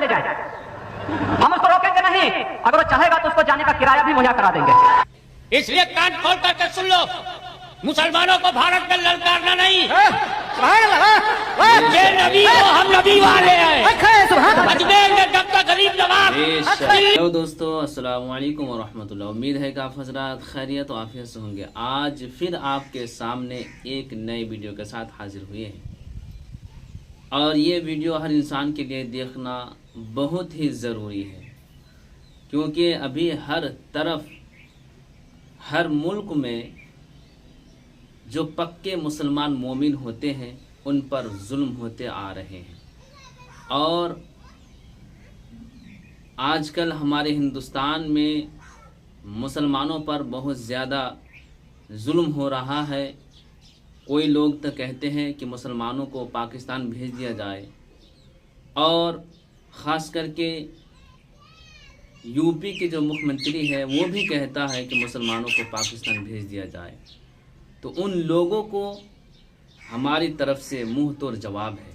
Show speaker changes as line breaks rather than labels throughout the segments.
चले जाए, हम उसको रोकेंगे नहीं। अगर वो चाहेगा तो उसको जाने का किराया भी मुहैया करा देंगे।
इसलिए कान खोल करके सुन लो, मुसलमानों को भारत में ललकारना नहीं। ये नबी को हम नबी वाले हैं। अजमेर में जब तक गरीब नवाज।
हेलो दोस्तों, अस्सलाम वालेकुम व रहमतुल्लाह। उम्मीद है कि आप हजरात खैरियत और आफियत से होंगे। आज फिर आपके सामने एक नई वीडियो के साथ हाजिर हुए हैं और ये वीडियो हर इंसान के लिए देखना बहुत ही ज़रूरी है, क्योंकि अभी हर तरफ हर मुल्क में जो पक्के मुसलमान मोमिन होते हैं उन पर जुल्म होते आ रहे हैं। और आजकल हमारे हिंदुस्तान में मुसलमानों पर बहुत ज़्यादा जुल्म हो रहा है। कोई लोग तो कहते हैं कि मुसलमानों को पाकिस्तान भेज दिया जाए, और ख़ास करके यूपी के जो मुख्यमंत्री है वो भी कहता है कि मुसलमानों को पाकिस्तान भेज दिया जाए। तो उन लोगों को हमारी तरफ से मुंह तोड़ जवाब है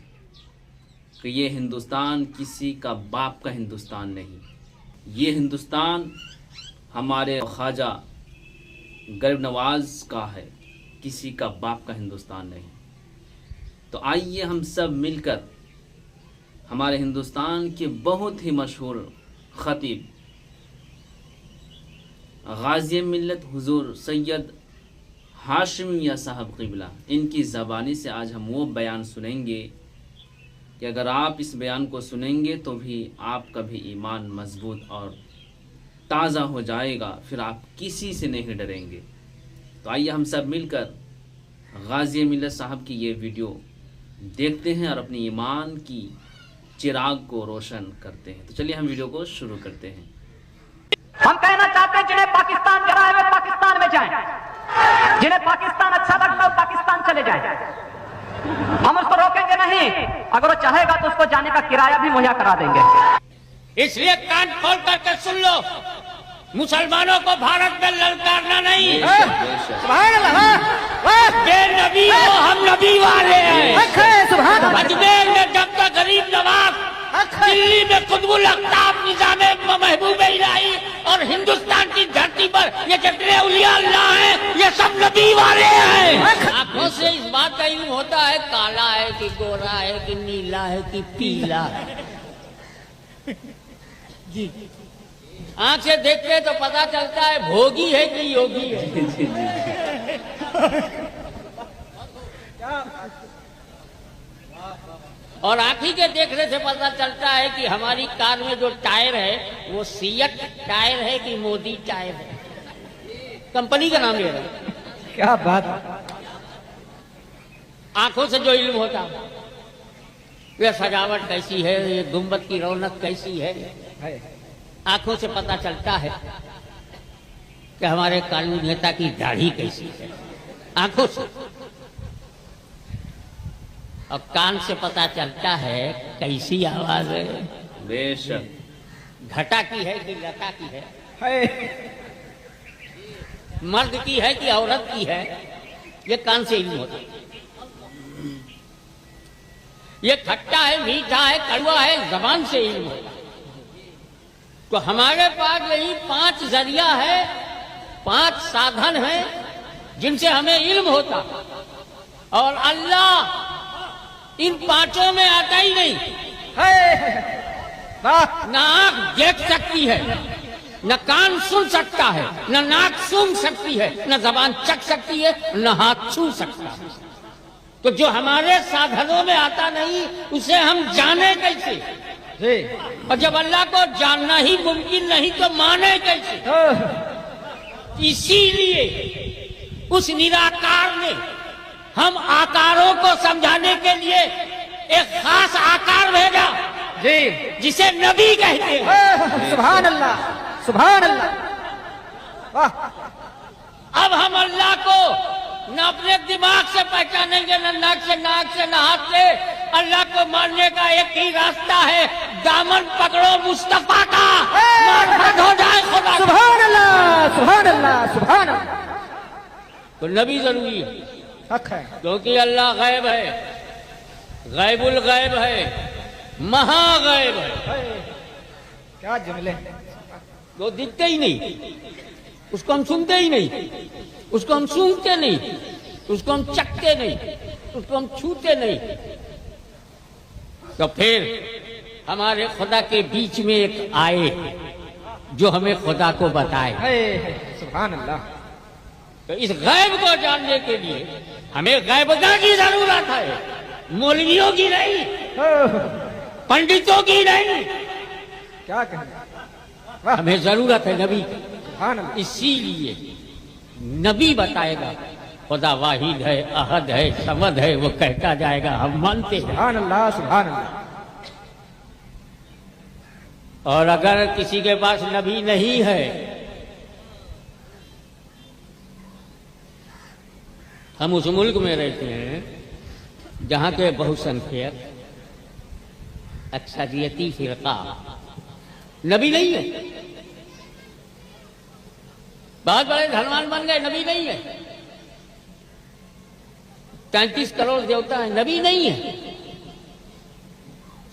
कि ये हिंदुस्तान किसी का बाप का हिंदुस्तान नहीं, ये हिंदुस्तान हमारे ख्वाजा गरीब नवाज का है, किसी का बाप का हिंदुस्तान नहीं। तो आइए हम सब मिलकर हमारे हिंदुस्तान के बहुत ही मशहूर खतीब गाज़ी मिल्लत हुजूर सैयद हाशिमिया साहब क़िबला, इनकी ज़बानी से आज हम वो बयान सुनेंगे कि अगर आप इस बयान को सुनेंगे तो भी आपका भी ईमान मजबूत और ताज़ा हो जाएगा, फिर आप किसी से नहीं डरेंगे। तो आइए हम सब मिलकर गाज़ी मिल्लत साहब की ये वीडियो देखते हैं और अपनी ईमान की चिराग को रोशन करते हैं। तो चलिए हम वीडियो को शुरू करते हैं।
हम कहना चाहते हैं जिन्हें पाकिस्तान गिरा है वे पाकिस्तान में जाएं, जिन्हें पाकिस्तान अच्छा लगता है पाकिस्तान चले जाएं, हम उसको रोकेंगे नहीं। अगर वो चाहेगा तो उसको जाने का किराया भी मुहैया करा देंगे।
इसलिए कान खोल करके सुन लो, मुसलमानों को भारत में ललकारना नहीं। ये नबी को हम नबी वाले हैं। अजमेर में जब तक गरीब नवाज, दिल्ली में कुतुबुल अख्ताब निजाम महबूब इलाही, और हिंदुस्तान की धरती पर ये जितने औलिया अल्लाह हैं ये सब नबी वाले हैं। आंखों से इस बात का इल्म होता है काला है कि गोरा है कि नीला है कि पीला है। जी, आंख से देखते तो पता चलता है भोगी है कि योगी है। और आंखी के देखने से पता चलता है कि हमारी कार में जो टायर है वो सियट टायर है कि मोदी टायर है। कंपनी का नाम ये है।
क्या बात।
आंखों से जो इल्म होता है, ये सजावट कैसी है, ये गुंबद की रौनक कैसी है, आंखों से पता चलता है कि हमारे कानूनी नेता की दाढ़ी कैसी है, आंखों से। और कान से पता चलता है कैसी आवाज है,
बेशक
घटा की है कि लता की है, मर्द की है कि औरत की है, ये कान से इल्म होता है। ये खट्टा है, मीठा है, कड़वा है, जबान से इल्म होता है। तो हमारे पास यही 5 जरिया है, 5 साधन है जिनसे हमें इल्म होता, और अल्लाह इन 5 में आता ही नहीं। न आंख देख सकती है, न कान सुन सकता है, न नाक सूंघ सकती है, न जबान चख सकती है, न हाथ छू सकता है। तो जो हमारे साधनों में आता नहीं उसे हम जाने कैसे? और जब अल्लाह को जानना ही मुमकिन नहीं तो माने कैसे? इसीलिए उस निराकार ने हम आकारों को समझाने के लिए एक खास आकार भेजा जी, जिसे नबी कहते हैं।
सुभान अल्लाह, सुभान अल्लाह।
अब हम अल्लाह को न अपने दिमाग से पहचानेंगे, न नाक से, न हाथ से। अल्लाह को मानने का एक ही रास्ता है, दामन पकड़ो मुस्तफा का, मार्फत हो जाए खुदा।
सुभान अल्लाह, सुभान अल्लाह, सुभान अल्लाह।
तो नबी जरूरी है,
हक है,
क्योंकि अल्लाह गैब है, गैबुल गैब है, महागैब है।
क्या जुमले।
वो दिखते ही नहीं, उसको हम सुनते ही नहीं, उसको हम सूंघते नहीं, उसको हम चखते नहीं, उसको हम छूते नहीं। तो फिर हमारे खुदा के बीच में एक आए जो हमें खुदा को बताए।
सुभान अल्लाह।
तो इस गैब को जानने के लिए हमें गैबता की जरूरत है, मौलवियों की नहीं, पंडितों की नहीं।
क्या कहना।
हमें जरूरत है नबी की।
सुभान अल्लाह।
इसीलिए नबी बताएगा खुदा वाहिद है, अहद है, समद है, वो कहता जाएगा, हम मानते हैं।
सुभान अल्लाह, सुभान अल्लाह।
और अगर किसी के पास नबी नहीं है, हम उस मुल्क में रहते हैं जहां के बहुसंख्यक अक्सरियती फिरका नबी नहीं है। बहुत बड़े धनवान बन गए, नबी नहीं है। 33 करोड़ देवता है, नबी नहीं है।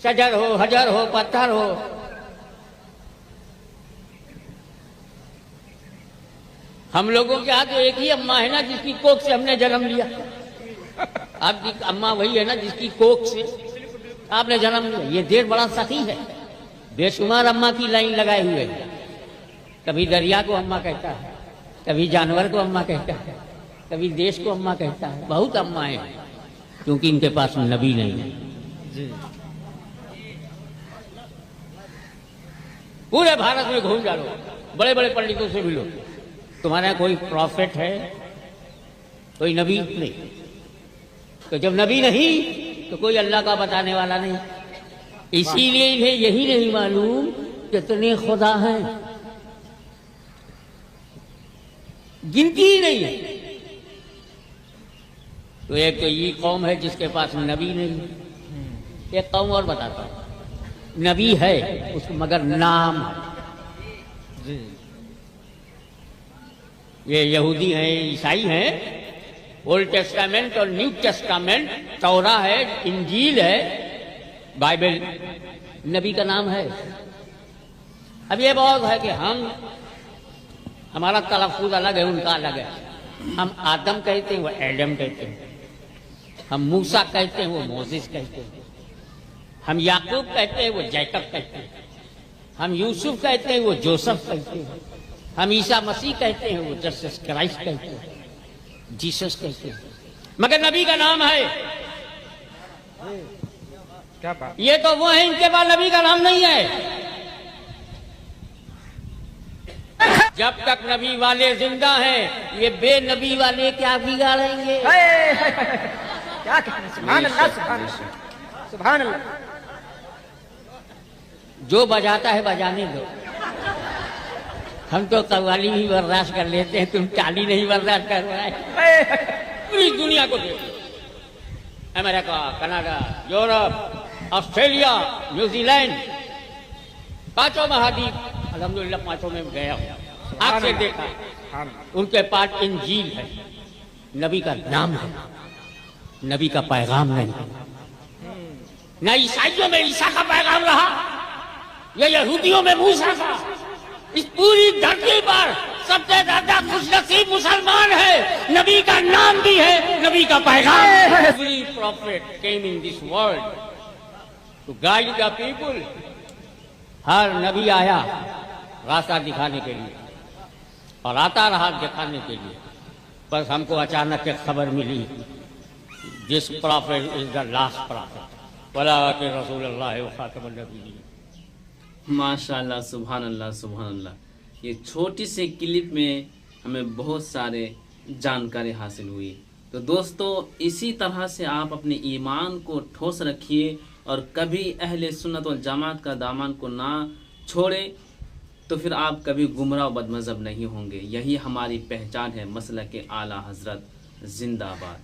शजर हो, हजर हो, पत्थर हो, हम लोगों के यहाँ तो एक ही अम्मा है ना जिसकी कोख से हमने जन्म लिया। आपकी अम्मा वही है ना जिसकी कोख से आपने जन्म लिया। ये देश बड़ा सखी है, बेशुमार अम्मा की लाइन लगाए हुए है। कभी दरिया को अम्मा कहता है, कभी जानवर को अम्मा कहता है, कभी देश को अम्मा कहता है। बहुत अम्माएं हैं क्योंकि इनके पास नबी नहीं है। पूरे भारत में घूम जा लो, बड़े बड़े पंडितों से मिलो, तुम्हारे यहाँ कोई प्रॉफिट है, कोई नबी नहीं। तो जब नबी नहीं तो कोई अल्लाह का बताने वाला नहीं। इसीलिए इन्हें यही नहीं मालूम कितने खुदा हैं, गिनती ही नहीं है। तो एक तो ये कौम है जिसके पास नबी नहीं है। एक कौम और बताता हूं, नबी है उसको मगर नाम है। ये यहूदी हैं, ईसाई हैं, ओल्ड टेस्टामेंट और न्यू टेस्टामेंट, तौरा है, इंजील है, बाइबल, नबी का नाम है। अब ये बहुत है कि हमारा तलफ़ुज़ अलग है, उनका अलग है। हम आदम कहते हैं, वो एडम कहते हैं। हम मूसा कहते हैं, वो मोसेस कहते हैं। हम याकूब कहते हैं, वो जैकब कहते हैं। हम यूसुफ कहते हैं, वो जोसेफ कहते हैं। हम ईसा मसीह कहते हैं, वो जीसस क्राइस्ट कहते हैं, जीसस कहते हैं। मगर नबी का नाम है।
क्या बात।
ये तो वो है, इनके पास नबी का नाम नहीं है। जब तक नबी वाले जिंदा हैं, ये बेनबी वाले क्या बिगाड़ेंगे।
क्या कहना। सुभान अल्लाह, सुभान अल्लाह, सुभान अल्लाह।
जो बजाता है बजाने दो, हम तो कव्वाली भी बर्दाश्त कर लेते हैं, तुम चाली नहीं बर्दाश्त कर रहा है। पूरी दुनिया को देखो, America, Canada, Europe, Australia, New Zealand, पांचों महाद्वीप, अल्हम्दुलिल्लाह पांचों में गया हूं, आंख से देखा। उनके पास इंजील है, नबी का नाम है, नबी का पैगाम नहीं। न ईसाइयों में ईसा का पैगाम रहा, या यहूदियों में मूसा का। इस पूरी धरती पर सबसे ज्यादा खुशनसीब मुसलमान है, नबी का नाम भी है, नबी का पैगाम। Every prophet came in this world to guide the people। हर नबी आया रास्ता दिखाने के लिए और आता रहा दिखाने के लिए। बस हमको अचानक एक खबर मिली, this prophet is the last prophet वला के रसूलुल्लाह व खातमुन नबिय्यीन।
माशाल्लाह, सुभान अल्लाह, सुभान अल्लाह। ये छोटी सी क्लिप में हमें बहुत सारे जानकारी हासिल हुई। तो दोस्तों, इसी तरह से आप अपने ईमान को ठोस रखिए और कभी अहले सुन्नत वल जमात का दामन को ना छोड़े, तो फिर आप कभी गुमराह बदमज़हब नहीं होंगे। यही हमारी पहचान है, मसलक आला हज़रत जिंदाबाद।